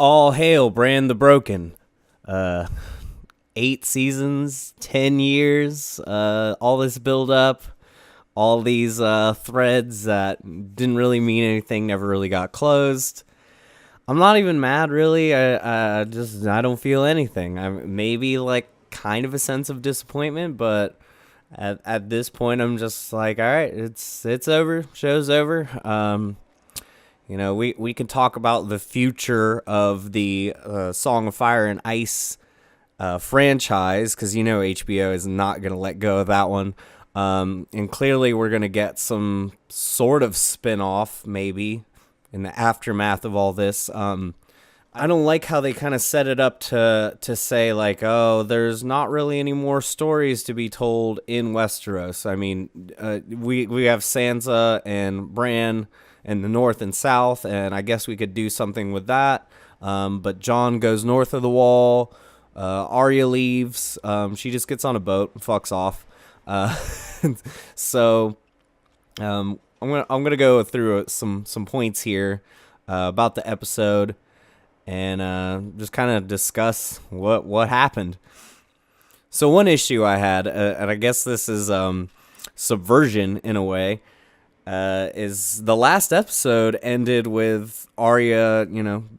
All hail Bran the Broken. Uh, 8 seasons, 10 years, all this build up, all these threads that didn't really mean anything, never really got closed. I'm not even mad, really. I don't feel anything. Maybe like kind of a sense of disappointment, but at this point, I'm just like, all right, it's over. Show's over. We can talk about the future of the Song of Fire and Ice franchise, because HBO is not going to let go of that one. And clearly we're going to get some sort of spin-off, maybe, in the aftermath of all this. I don't like how they kind of set it up to say, like, oh, there's not really any more stories to be told in Westeros. I mean, we have Sansa and Bran in the north and south, and I guess we could do something with that. But Jon goes north of the wall. Arya leaves. She just gets on a boat and fucks off. So I'm gonna go through some points here about the episode and just kind of discuss what happened. So one issue I had, and I guess this is subversion in a way, is the last episode ended with Arya,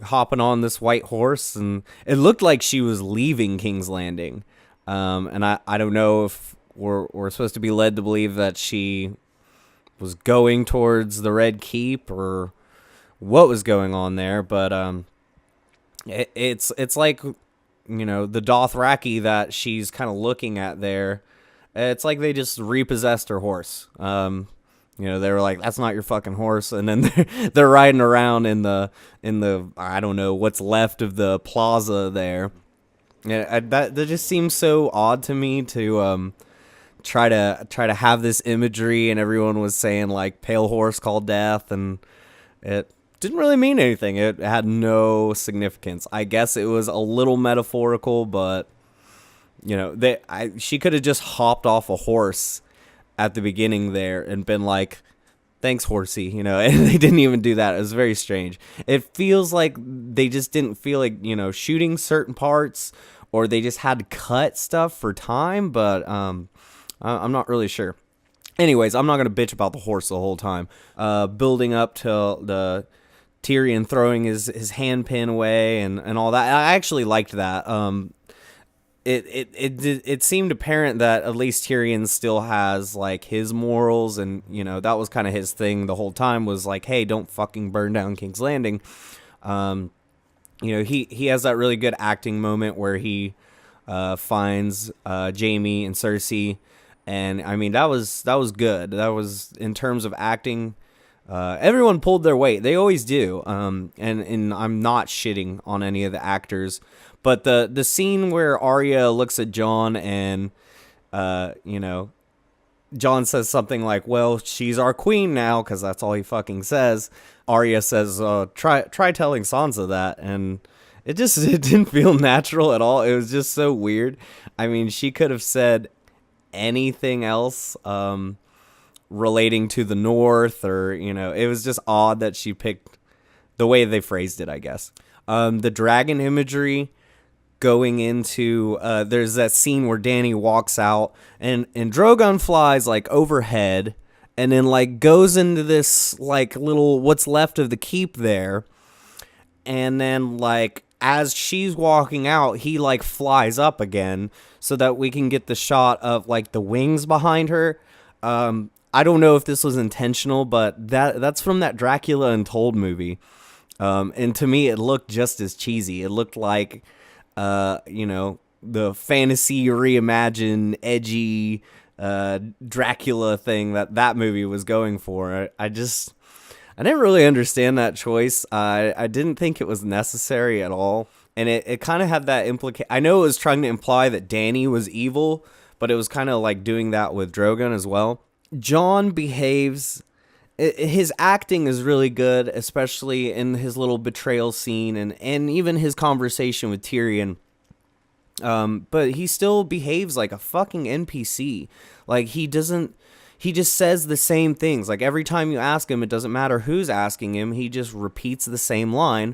hopping on this white horse, and it looked like she was leaving King's Landing. And I don't know if we're supposed to be led to believe that she was going towards the Red Keep or what was going on there, but it's like, the Dothraki that she's kind of looking at there. It's like they just repossessed her horse. They were like, that's not your fucking horse. And then they're riding around in the I don't know what's left of the plaza there. Yeah, that just seems so odd to me to try to have this imagery, and everyone was saying like pale horse called death, and it didn't really mean anything. It had no significance. I guess it was a little metaphorical, but she could have just hopped off a horse at the beginning there and been like, thanks, horsey, and they didn't even do that. It was very strange. It feels like they just didn't feel like, shooting certain parts, or they just had to cut stuff for time, but I'm not really sure. Anyways, I'm not going to bitch about the horse the whole time. Building up to the Tyrion throwing his handpin away and all that. I actually liked that. It seemed apparent that at least Tyrion still has like his morals, and that was kind of his thing the whole time, was like, hey, don't fucking burn down King's Landing. He has that really good acting moment where he finds Jaime and Cersei, and I mean that was good. That was, in terms of acting, everyone pulled their weight. They always do. And I'm not shitting on any of the actors. But the scene where Arya looks at Jon and, Jon says something like, well, she's our queen now, because that's all he fucking says. Arya says, try telling Sansa that. And it didn't feel natural at all. It was just so weird. I mean, she could have said anything else relating to the North, or, it was just odd that she picked the way they phrased it, I guess. The dragon imagery going into, there's that scene where Dany walks out and Drogon flies like overhead and then like goes into this like little what's left of the keep there, and then like as she's walking out, he like flies up again so that we can get the shot of like the wings behind her. I don't know if this was intentional, but that's from that Dracula Untold movie. And to me, it looked just as cheesy. It looked like, the fantasy reimagined, edgy Dracula thing that movie was going for. I didn't really understand that choice. I didn't think it was necessary at all. And it kind of had that implication. I know it was trying to imply that Dany was evil, but it was kind of like doing that with Drogon as well. Jon behaves... His acting is really good, especially in his little betrayal scene and even his conversation with Tyrion. But he still behaves like a fucking NPC. Like, he just says the same things. Like, every time you ask him, it doesn't matter who's asking him, he just repeats the same line.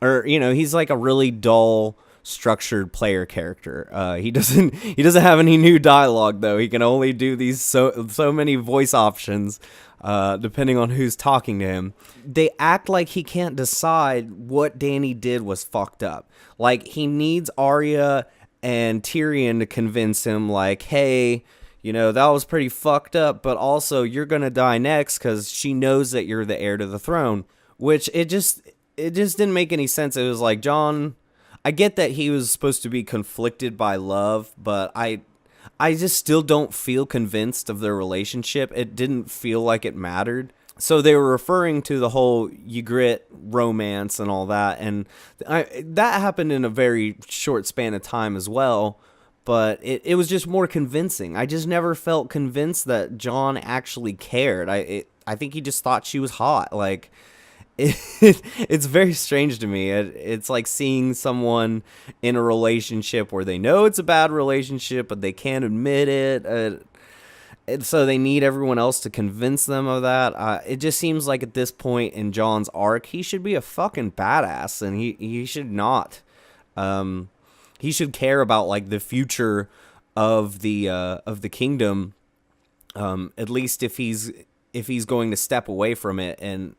or he's like a really dull structured player character. He doesn't have any new dialogue though. He can only do these so many voice options depending on who's talking to him. They act like he can't decide what Dany did was fucked up. Like he needs Arya and Tyrion to convince him like, hey, that was pretty fucked up, but also you're going to die next cuz she knows that you're the heir to the throne, which it just didn't make any sense. It was like, Jon, I get that he was supposed to be conflicted by love, but I just still don't feel convinced of their relationship. It didn't feel like it mattered. So they were referring to the whole Ygritte romance and all that, and that happened in a very short span of time as well, but it was just more convincing. I just never felt convinced that Jon actually cared. I think he just thought she was hot. Like, it's very strange to me. It's like seeing someone in a relationship where they know it's a bad relationship, but they can't admit it. So they need everyone else to convince them of that. It just seems like at this point in Jon's arc, he should be a fucking badass, and he should not. He should care about like the future of the kingdom. At least if he's going to step away from it. And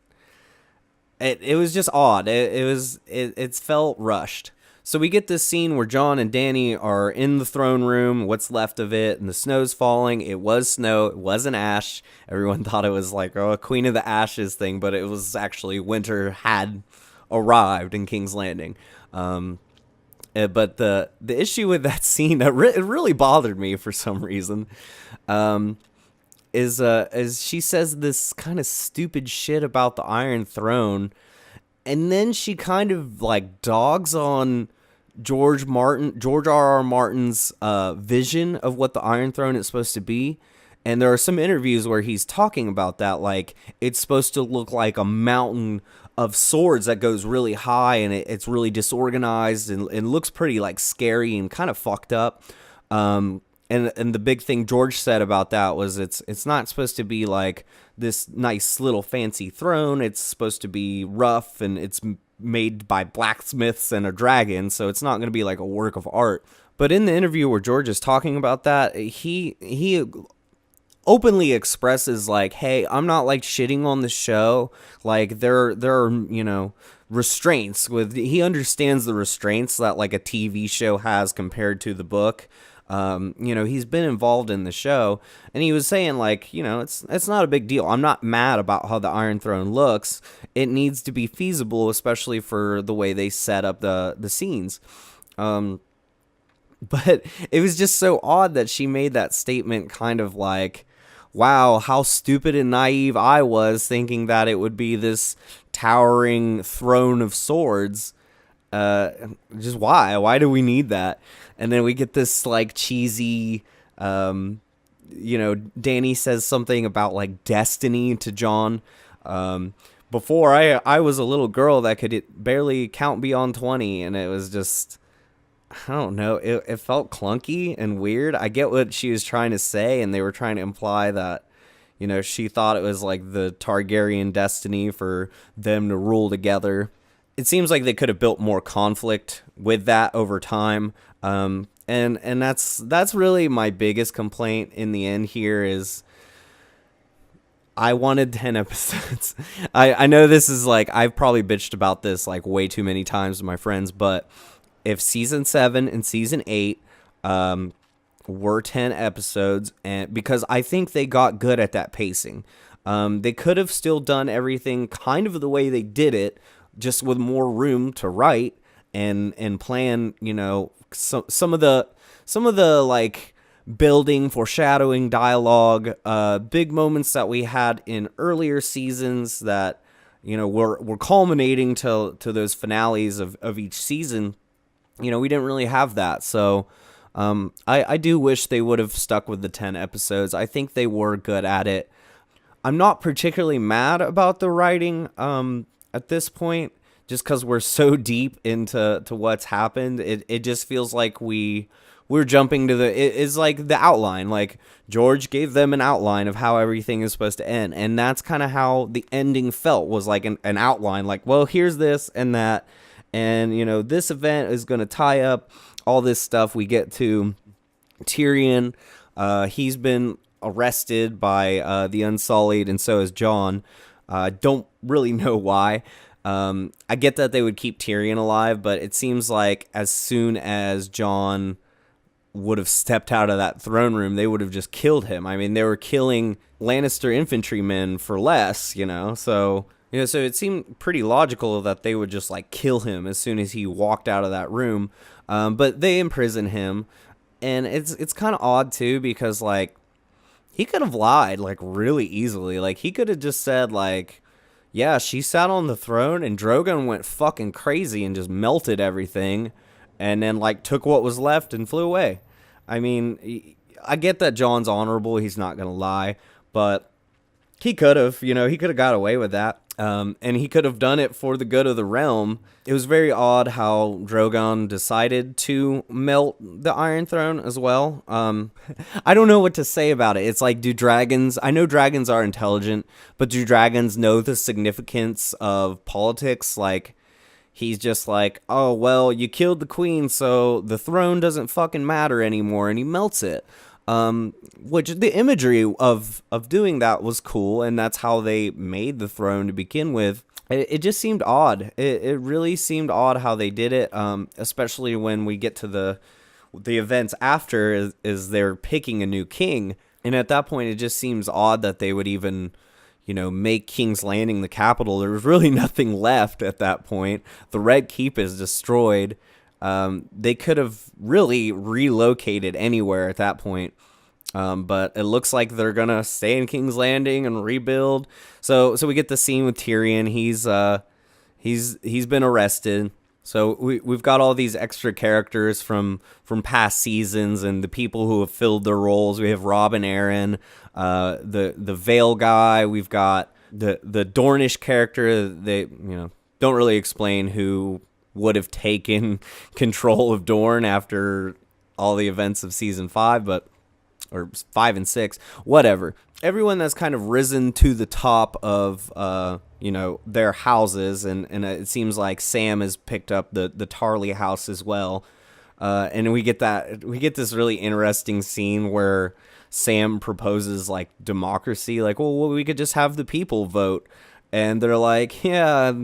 it was just odd. It felt rushed. So we get this scene where Jon and Dany are in the throne room, what's left of it, and the snow's falling. It was snow. It wasn't ash. Everyone thought it was like a Queen of the Ashes thing, but it was actually winter had arrived in King's Landing. But the issue with that scene that it really bothered me for some reason, is she says this kind of stupid shit about the Iron Throne, and then she kind of like dogs on George R.R. Martin's vision of what the Iron Throne is supposed to be. And there are some interviews where he's talking about that, like it's supposed to look like a mountain of swords that goes really high, and it's really disorganized and looks pretty like scary and kind of fucked up. And the big thing George said about that was it's not supposed to be like this nice little fancy throne. It's supposed to be rough, and it's made by blacksmiths and a dragon, so it's not going to be like a work of art. But in the interview where George is talking about that, he openly expresses like, hey, I'm not like shitting on the show. Like there are, restraints with, he understands the restraints that like a TV show has compared to the book. He's been involved in the show, and he was saying like, it's not a big deal. I'm not mad about how the Iron Throne looks. It needs to be feasible, especially for the way they set up the scenes. But it was just so odd that she made that statement kind of like, wow, how stupid and naive I was thinking that it would be this towering throne of swords. Just why do we need that? And then we get this like cheesy, Dany says something about like destiny to Jon. Before I was a little girl that could barely count beyond 20, and it was just, I don't know, it felt clunky and weird. I get what she was trying to say, and they were trying to imply that, she thought it was like the Targaryen destiny for them to rule together. It seems like they could have built more conflict with that over time. And that's really my biggest complaint in the end here is I wanted 10 episodes. I know this is like, I've probably bitched about this like way too many times with my friends, but if season 7 and season 8 were 10 episodes, and because I think they got good at that pacing, they could have still done everything kind of the way they did it, just with more room to write and plan, some of the like building, foreshadowing dialogue, big moments that we had in earlier seasons that, were culminating to those finales of each season. We didn't really have that. So I do wish they would have stuck with the 10 episodes. I think they were good at it. I'm not particularly mad about the writing at this point, just because we're so deep into what's happened. It just feels like we're jumping to it's like the outline. Like George gave them an outline of how everything is supposed to end, and that's kind of how the ending felt, was like an outline. Like, well, here's this and that, And, this event is going to tie up all this stuff. We get to Tyrion. He's been arrested by the Unsullied, and so is Jon. Don't really know why. I get that they would keep Tyrion alive, but it seems like as soon as Jon would have stepped out of that throne room, they would have just killed him. I mean, they were killing Lannister infantrymen for less, so it seemed pretty logical that they would just like kill him as soon as he walked out of that room. But they imprison him, and it's kind of odd too, because like he could have lied like really easily. Like he could have just said like, yeah, she sat on the throne and Drogon went fucking crazy and just melted everything, and then like took what was left and flew away. I mean, I get that Jon's honorable. He's not going to lie, but he could have, he could have got away with that. And he could have done it for the good of the realm. It was very odd how Drogon decided to melt the Iron Throne as well. I don't know what to say about it. It's like, I know dragons are intelligent, but do dragons know the significance of politics? Like, he's just like, oh, well, you killed the queen, so the throne doesn't fucking matter anymore, and he melts it. Which the imagery of doing that was cool, and that's how they made the throne to begin with. It just seemed odd. It really seemed odd how they did it, especially when we get to the events after is they're picking a new king. And at that point, it just seems odd that they would even make King's Landing the capital. There was really nothing left at that point. The Red Keep is destroyed. They could have really relocated anywhere at that point. But it looks like they're going to stay in King's Landing and rebuild. So we get the scene with Tyrion. He's been arrested. So we've got all these extra characters from past seasons and the people who have filled their roles. We have Robb and Aaron, the Vale guy. We've got the Dornish character. They don't really explain who would have taken control of Dorne after all the events of season 5, or 5 and 6, whatever. Everyone that's kind of risen to the top of their houses, and it seems like Sam has picked up the Tarly house as well. And we get this really interesting scene where Sam proposes like democracy, like, well, we could just have the people vote, and they're like, yeah,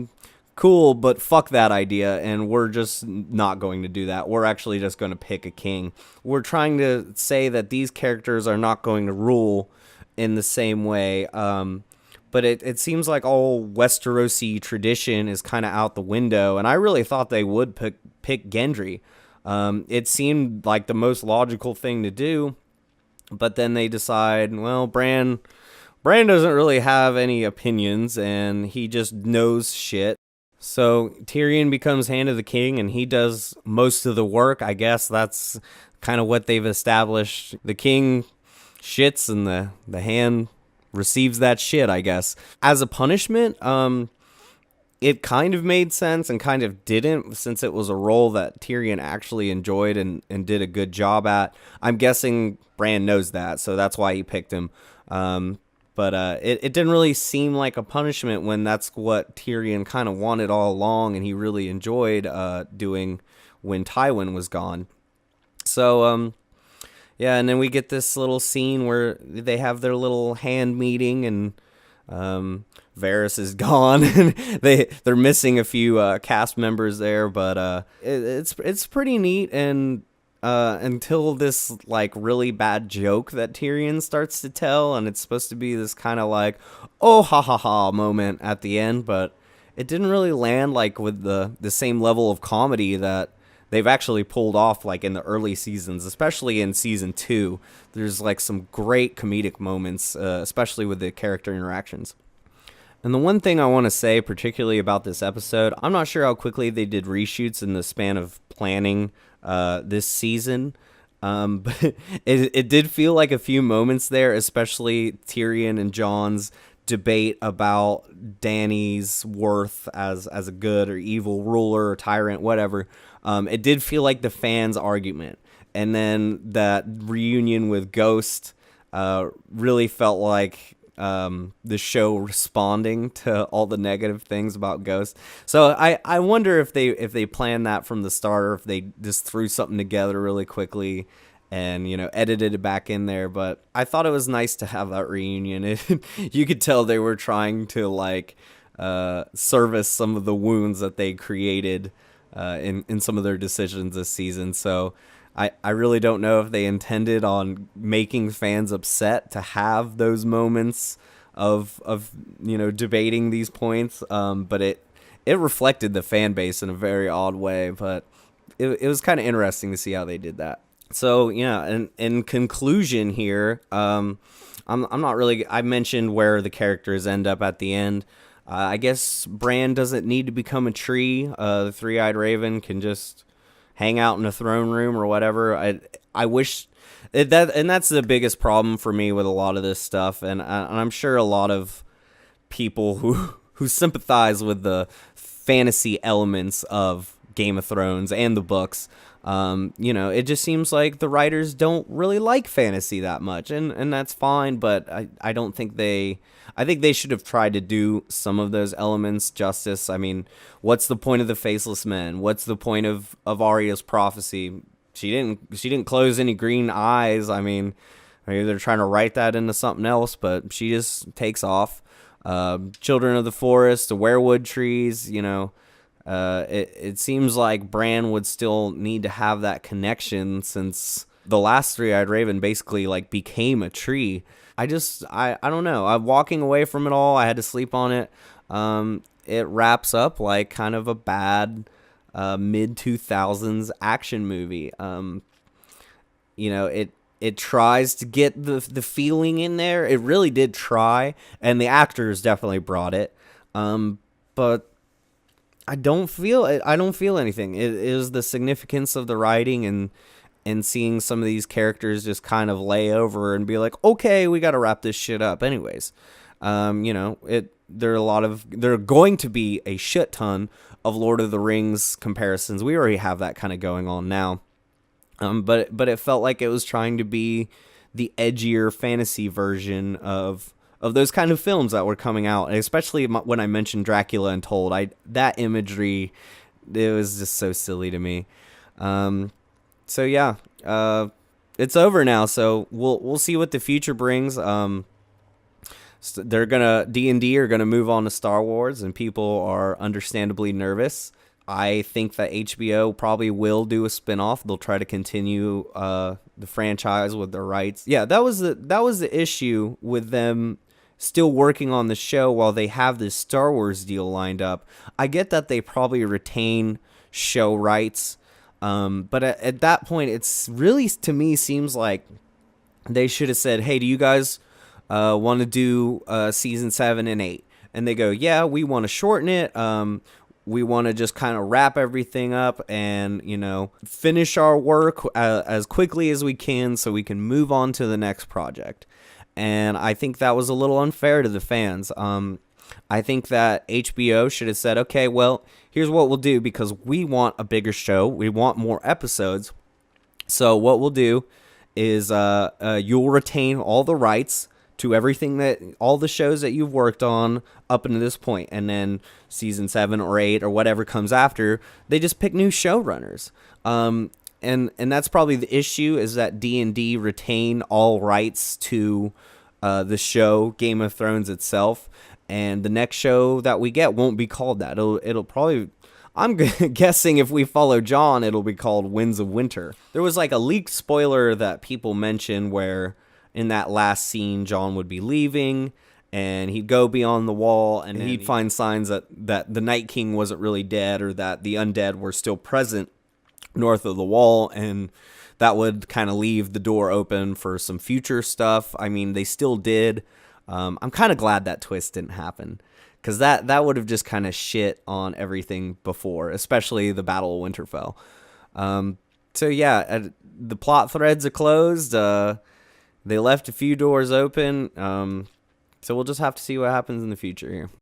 cool, but fuck that idea, and we're just not going to do that. We're actually just going to pick a king. We're trying to say that these characters are not going to rule in the same way, but it seems like all Westerosi tradition is kind of out the window, and I really thought they would pick Gendry. It seemed like the most logical thing to do, but then they decide, well, Bran doesn't really have any opinions, and he just knows shit. So Tyrion becomes Hand of the King, and he does most of the work. I guess that's kind of what they've established. The king shits, and the hand receives that shit, I guess. As a punishment, it kind of made sense and kind of didn't, since it was a role that Tyrion actually enjoyed and did a good job at. I'm guessing Bran knows that, so that's why he picked him. But it didn't really seem like a punishment when that's what Tyrion kind of wanted all along, and he really enjoyed doing when Tywin was gone. So, yeah, and then we get this little scene where they have their little hand meeting, and Varys is gone, and they're missing a few cast members there, but it's pretty neat, and until this like really bad joke that Tyrion starts to tell, and it's supposed to be this kind of like, oh, ha ha ha moment at the end, but it didn't really land like with the same level of comedy that they've actually pulled off like in the early seasons, especially in season 2. There's like some great comedic moments, especially with the character interactions. And the one thing I want to say particularly about this episode, I'm not sure how quickly they did reshoots in the span of planning this season, but it did feel like a few moments there, especially Tyrion and Jon's debate about Dany's worth as a good or evil ruler or tyrant, whatever. It did feel like the fans' argument, and then that reunion with Ghost really felt like the show responding to all the negative things about Ghost. So I wonder if they planned that from the start, or if they just threw something together really quickly and, you know, edited it back in there. But I thought it was nice to have that reunion. You could tell they were trying to, like, service some of the wounds that they created in some of their decisions this season. So I really don't know if they intended on making fans upset to have those moments of you know, debating these points, but it reflected the fan base in a very odd way. But it was kind of interesting to see how they did that. So yeah, in conclusion here, I'm not really. I mentioned where the characters end up at the end. I guess Bran doesn't need to become a tree. The Three-Eyed Raven can just hang out in a throne room or whatever. I wish and that's the biggest problem for me with a lot of this stuff, and I'm sure a lot of people who sympathize with the fantasy elements of Game of Thrones and the books. You know, it just seems like the writers don't really like fantasy that much, and that's fine, but I don't think I think they should have tried to do some of those elements justice. I mean, what's the point of the Faceless Men? What's the point of Arya's prophecy? She didn't close any green eyes. I mean, maybe they're trying to write that into something else, but she just takes off. Children of the Forest, the weirwood trees, you know. It seems like Bran would still need to have that connection, since the last Three-Eyed Raven basically, like, became a tree. I don't know. I'm walking away from it all. I had to sleep on it. It wraps up like kind of a bad mid-2000s action movie. You know, it tries to get the feeling in there. It really did try, and the actors definitely brought it. But I don't feel it. I don't feel anything. It is the significance of the writing and seeing some of these characters just kind of lay over and be like, okay, we got to wrap this shit up anyways. You know, there are going to be a shit ton of Lord of the Rings comparisons. We already have that kind of going on now. But it felt like it was trying to be the edgier fantasy version of those kind of films that were coming out, and especially when I mentioned Dracula Untold. That imagery, it was just so silly to me. So yeah, it's over now. So we'll see what the future brings. They're gonna D&D are gonna move on to Star Wars, and people are understandably nervous. I think that HBO probably will do a spinoff. They'll try to continue the franchise with their rights. Yeah, that was the issue with them still working on the show while they have this Star Wars deal lined up. I get that they probably retain show rights, but at that point, it's really, to me, seems like they should have said, "Hey, do you guys want to do season 7 and 8?" And they go, "Yeah, we want to shorten it. We want to just kind of wrap everything up and, you know, finish our work as quickly as we can so we can move on to the next project." And I think that was a little unfair to the fans. I think that HBO should have said, okay, well, here's what we'll do, because we want a bigger show. We want more episodes. So what we'll do is you'll retain all the rights to everything, all the shows that you've worked on up until this point, and then season 7 or 8 or whatever comes after, they just pick new showrunners. And that's probably the issue, is that D&D retain all rights to the show Game of Thrones itself, and the next show that we get won't be called that. It'll probably, I'm guessing if we follow John, it'll be called Winds of Winter. There was like a leaked spoiler that people mentioned where in that last scene, John would be leaving, and he'd go beyond the wall, and he'd find signs that the Night King wasn't really dead, or that the undead were still present north of the wall, and that would kind of leave the door open for some future stuff. I mean, they still did. I'm kind of glad that twist didn't happen, because that would have just kind of shit on everything before, especially the Battle of Winterfell. So yeah, the plot threads are closed. They left a few doors open. So we'll just have to see what happens in the future here.